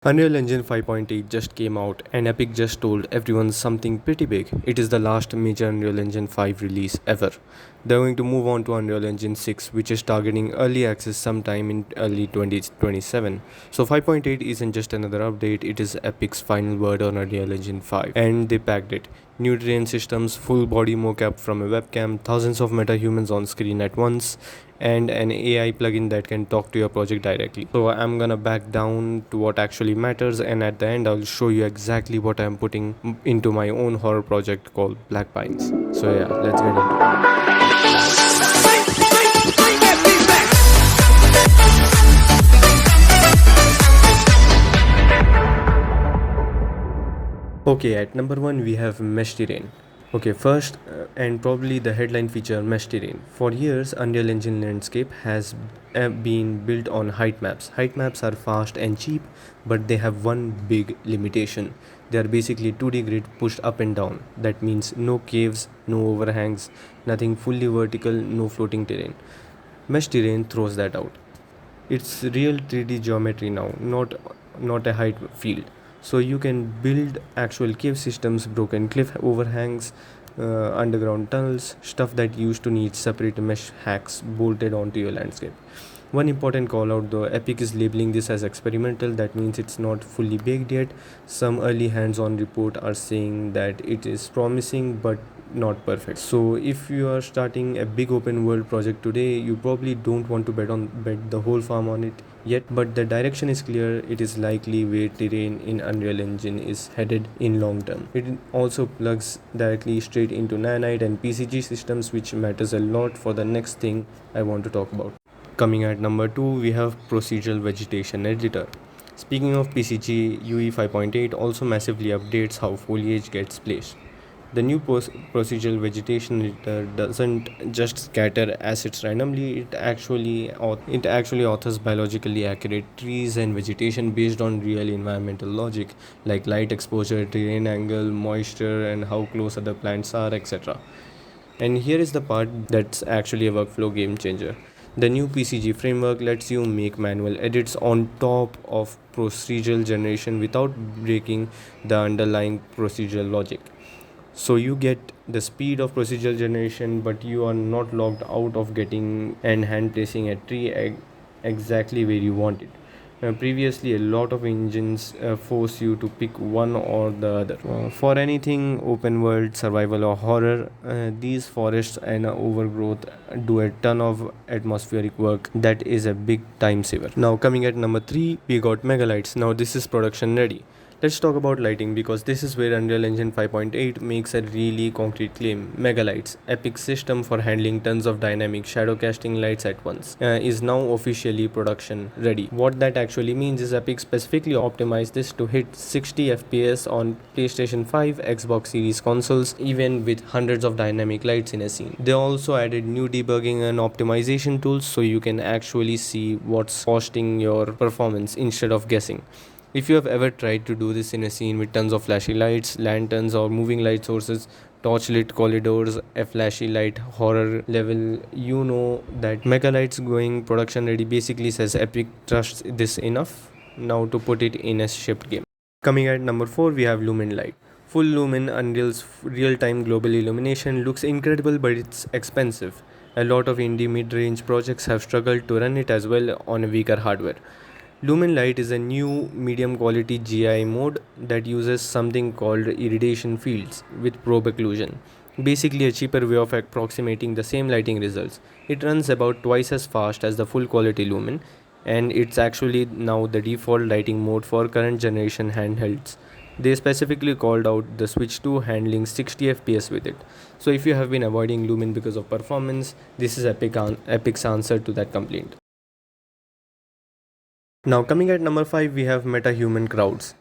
Unreal Engine 5.8 just came out and Epic just told everyone something pretty big. It is the last major Unreal Engine 5 release ever. They're going to move on to Unreal Engine 6, which is targeting early access sometime in early 2027. So 5.8 isn't just another update, it is Epic's final word on Unreal Engine 5. And they packed it. New terrain systems, full body mocap from a webcam, thousands of metahumans on screen at once, and an AI plugin that can talk to your project directly. So I'm gonna back down to what actually matters, and at the end I'll show you exactly what I'm putting into my own horror project called Black Pines. So yeah, let's get into it. Okay, at number 1 we have mesh terrain. Okay, first and probably the headline feature, mesh terrain. For years, Unreal Engine landscape has been built on height maps. Height maps are fast and cheap, but they have one big limitation. They are basically 2D grid pushed up and down. That means no caves, no overhangs, nothing fully vertical, no floating terrain. Mesh terrain throws that out. It's real 3D geometry now, not a height field. So you can build actual cave systems, broken cliff overhangs, underground tunnels, stuff that used to need separate mesh hacks bolted onto your landscape. One important call out though, Epic is labeling this as experimental. That means it's not fully baked yet. Some early hands-on report are saying that it is promising but not perfect. So if you are starting a big open world project today, you probably don't want to bet the whole farm on it yet, but the direction is clear. It is likely where terrain in Unreal Engine is headed in long term. It also plugs directly straight into Nanite and PCG systems, which matters a lot for the next thing I want to talk about. Coming at number 2, we have Procedural Vegetation Editor. Speaking of PCG, UE 5.8 also massively updates how foliage gets placed. The new procedural vegetation editor doesn't just scatter assets randomly, it actually authors biologically accurate trees and vegetation based on real environmental logic like light exposure, terrain angle, moisture, and how close other plants are, etc. And here is the part that's actually a workflow game changer. The new PCG framework lets you make manual edits on top of procedural generation without breaking the underlying procedural logic. So you get the speed of procedural generation, but you are not locked out of getting and hand tracing a tree exactly where you want it. Previously, a lot of engines force you to pick one or the other. For anything open world, survival, or horror, these forests and overgrowth do a ton of atmospheric work that is a big time saver. Now, coming at number 3, we got MegaLights. Now, this is production ready. Let's talk about lighting because this is where Unreal Engine 5.8 makes a really concrete claim. MegaLights, Epic's system for handling tons of dynamic shadow casting lights at once, is now officially production ready. What that actually means is Epic specifically optimized this to hit 60 FPS on PlayStation 5, Xbox Series consoles, even with hundreds of dynamic lights in a scene. They also added new debugging and optimization tools so you can actually see what's costing your performance instead of guessing. If you have ever tried to do this in a scene with tons of flashy lights, lanterns, or moving light sources, torchlit corridors, a flashy light horror level, you know that MegaLights going production ready basically says Epic trusts this enough now to put it in a shipped game. Coming at number 4, we have Lumen Lite. Full Lumen Unreal's real-time global illumination looks incredible, but it's expensive. A lot of indie mid-range projects have struggled to run it as well on a weaker hardware. Lumen Lite is a new medium quality GI mode that uses something called iridation fields with probe occlusion. Basically a cheaper way of approximating the same lighting results. It runs about twice as fast as the full quality Lumen, and it's actually now the default lighting mode for current generation handhelds. They specifically called out the Switch 2 handling 60 FPS with it. So if you have been avoiding Lumen because of performance, this is Epic's answer to that complaint. Now coming at number 5, we have MetaHuman Crowds.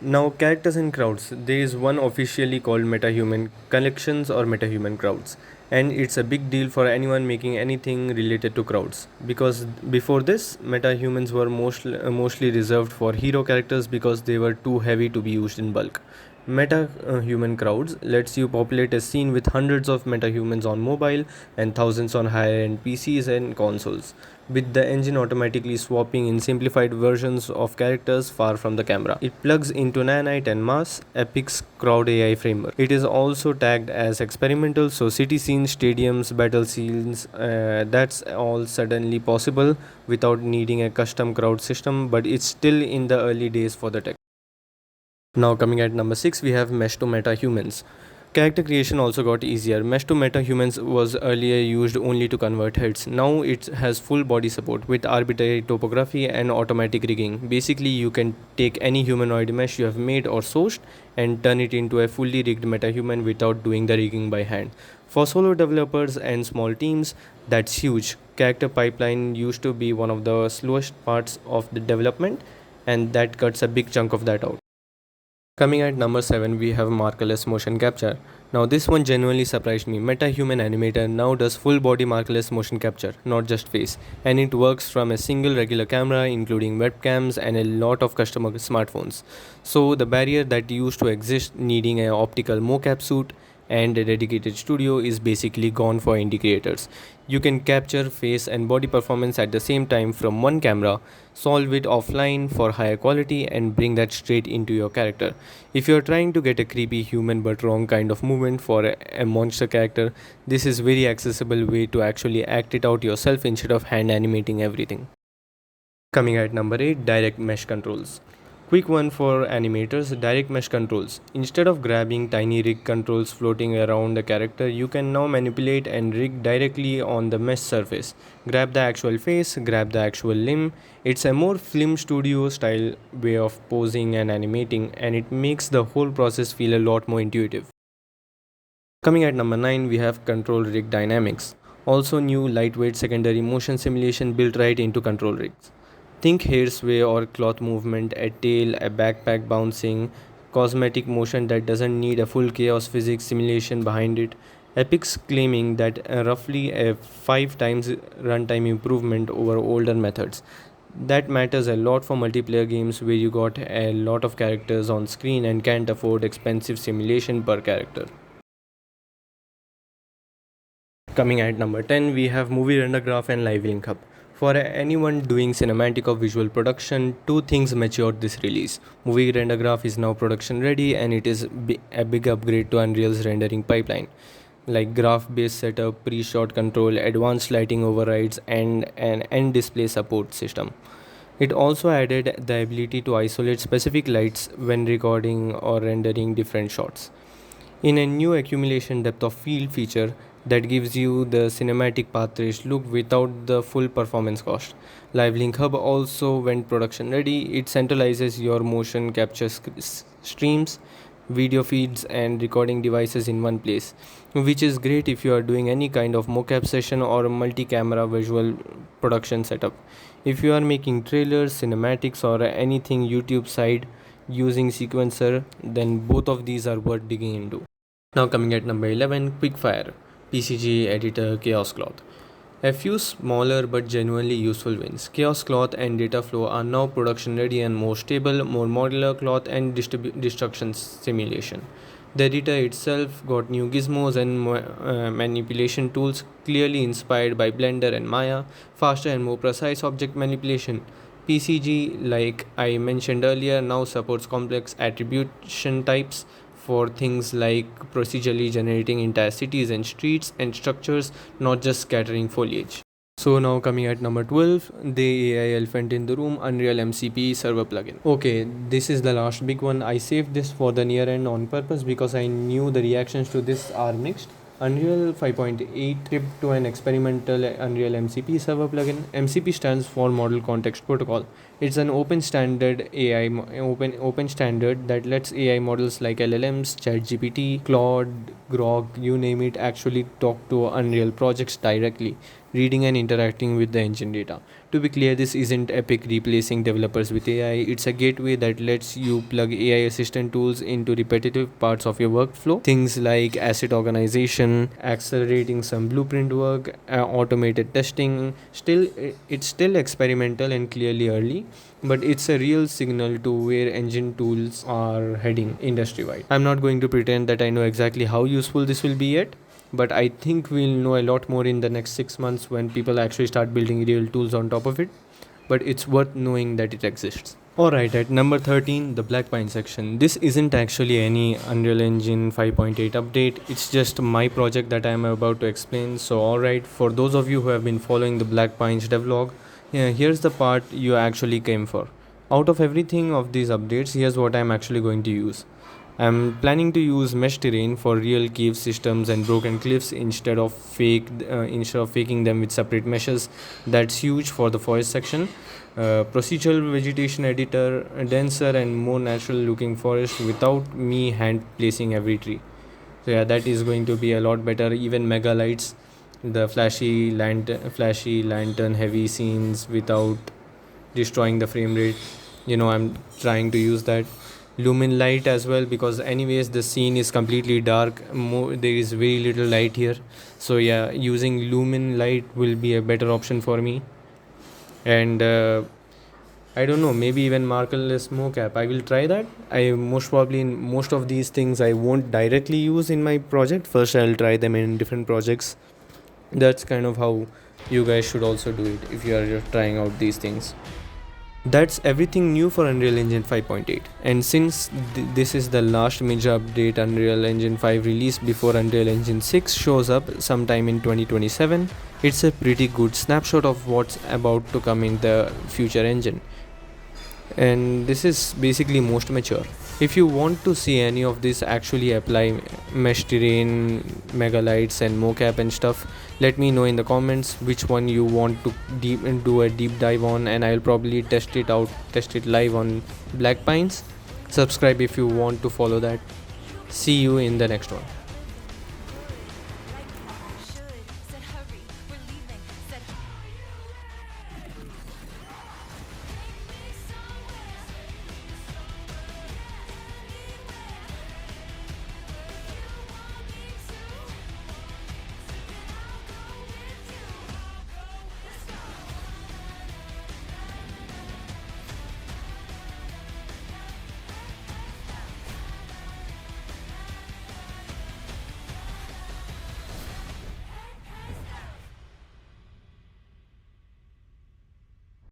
Now characters in crowds, there is one officially called MetaHuman Collections or MetaHuman Crowds, and it's a big deal for anyone making anything related to crowds, because before this metahumans were mostly reserved for hero characters because they were too heavy to be used in bulk. MetaHuman Crowds lets you populate a scene with hundreds of metahumans on mobile and thousands on higher-end PCs and consoles, with the engine automatically swapping in simplified versions of characters far from the camera. It plugs into Nanite and Mars, Epic's crowd AI framework. It is also tagged as experimental, so city scenes, stadiums, battle scenes, that's all suddenly possible without needing a custom crowd system, but it's still in the early days for the tech. Now coming at number 6, we have Mesh to Meta Humans. Character creation also got easier. Mesh to Meta Humans was earlier used only to convert heads. Now it has full body support with arbitrary topography and automatic rigging. Basically, you can take any humanoid mesh you have made or sourced and turn it into a fully rigged metahuman without doing the rigging by hand. For solo developers and small teams, that's huge. Character pipeline used to be one of the slowest parts of the development, and that cuts a big chunk of that out. Coming at number 7, we have Markerless motion capture. Now this one genuinely surprised me. MetaHuman Animator now does full body markerless motion capture, not just face, and it works from a single regular camera including webcams and a lot of customer smartphones. So the barrier that used to exist needing an optical mocap suit and a dedicated studio is basically gone for indie creators. You can capture face and body performance at the same time from one camera, solve it offline for higher quality, and bring that straight into your character. If you're trying to get a creepy human but wrong kind of movement for a monster character, this is very accessible way to actually act it out yourself instead of hand animating everything. Coming at number 8, direct mesh controls. Quick one for animators, direct mesh controls. Instead of grabbing tiny rig controls floating around the character, you can now manipulate and rig directly on the mesh surface. Grab the actual face, grab the actual limb. It's a more film studio style way of posing and animating, and it makes the whole process feel a lot more intuitive. Coming at number 9, we have control rig dynamics. Also new lightweight secondary motion simulation built right into control rigs. Think hairsway or cloth movement, a tail, a backpack bouncing, cosmetic motion that doesn't need a full chaos physics simulation behind it. Epic's claiming that roughly a 5 times runtime improvement over older methods. That matters a lot for multiplayer games where you got a lot of characters on screen and can't afford expensive simulation per character. Coming at number 10, we have Movie Render Graph and LiveLink Hub. For anyone doing cinematic or visual production, two things matured this release. Movie Render Graph is now production ready, and it is a big upgrade to Unreal's rendering pipeline, like graph-based setup, pre-shot control, advanced lighting overrides, and an end display support system. It also added the ability to isolate specific lights when recording or rendering different shots in a new accumulation depth of field feature that gives you the cinematic path trace look without the full performance cost. LiveLink Hub also went production ready. It centralizes your motion capture streams, video feeds, and recording devices in one place, which is great if you are doing any kind of mocap session or multi-camera visual production setup. If you are making trailers, cinematics, or anything YouTube side using sequencer, then both of these are worth digging into. Now coming at number 11, Quickfire, PCG Editor Chaos Cloth. A few smaller but genuinely useful wins. Chaos Cloth and Dataflow are now production ready and more stable, more modular cloth and destruction simulation. The editor itself got new gizmos and manipulation tools clearly inspired by Blender and Maya, faster and more precise object manipulation. PCG, like I mentioned earlier, now supports complex attribution types for things like procedurally generating entire cities and streets and structures, not just scattering foliage. So now coming at number 12, the AI elephant in the room, Unreal MCP server plugin. Okay, this is the last big one. I saved this for the near end on purpose because I knew the reactions to this are mixed. Unreal 5.8 shipped to an experimental Unreal MCP server plugin. MCP stands for Model Context Protocol. It's an open standard open standard that lets AI models like LLMs, ChatGPT, Claude, Grok, you name it, actually talk to Unreal projects directly, reading and interacting with the engine data. To be clear, this isn't Epic replacing developers with AI. It's a gateway that lets you plug AI assistant tools into repetitive parts of your workflow. Things like asset organization, accelerating some blueprint work, automated testing. It's still experimental and clearly early, but it's a real signal to where engine tools are heading industry wide. I'm not going to pretend that I know exactly how useful this will be yet, but I think we'll know a lot more in the next 6 months when people actually start building real tools on top of it. But it's worth knowing that it exists. Alright, at number 13, the Black Pine section. This isn't actually any Unreal Engine 5.8 update, it's just my project that I'm about to explain. So, alright, for those of you who have been following the Black Pines devlog, here's the part you actually came for. Out of everything of these updates, here's what I'm actually going to use. I'm planning to use mesh terrain for real cave systems and broken cliffs instead of faking them with separate meshes. That's huge for the forest section. Procedural vegetation editor, denser and more natural looking forest without me hand placing every tree. So yeah, that is going to be a lot better. Even MegaLights, the flashy lantern heavy scenes without destroying the frame rate. I'm trying to use that. Lumen Lite as well, because anyways the scene is completely dark. There is very little light here, so yeah, using Lumen Lite will be a better option for me. And I don't know, maybe even Markerless mocap, I will try that. I most probably, in most of these things I won't directly use in my project. First I'll try them in different projects. That's kind of how you guys should also do it if you are just trying out these things. That's everything new for Unreal Engine 5.8, and since this is the last major update Unreal Engine 5 released before Unreal Engine 6 shows up sometime in 2027, it's a pretty good snapshot of what's about to come in the future engine. And this is basically most mature. If you want to see any of this actually apply, mesh terrain, MegaLights and mocap and stuff, let me know in the comments which one you want to do a deep dive on, and I'll probably test it live on Black Pines. Subscribe if you want to follow that. See you in the next one.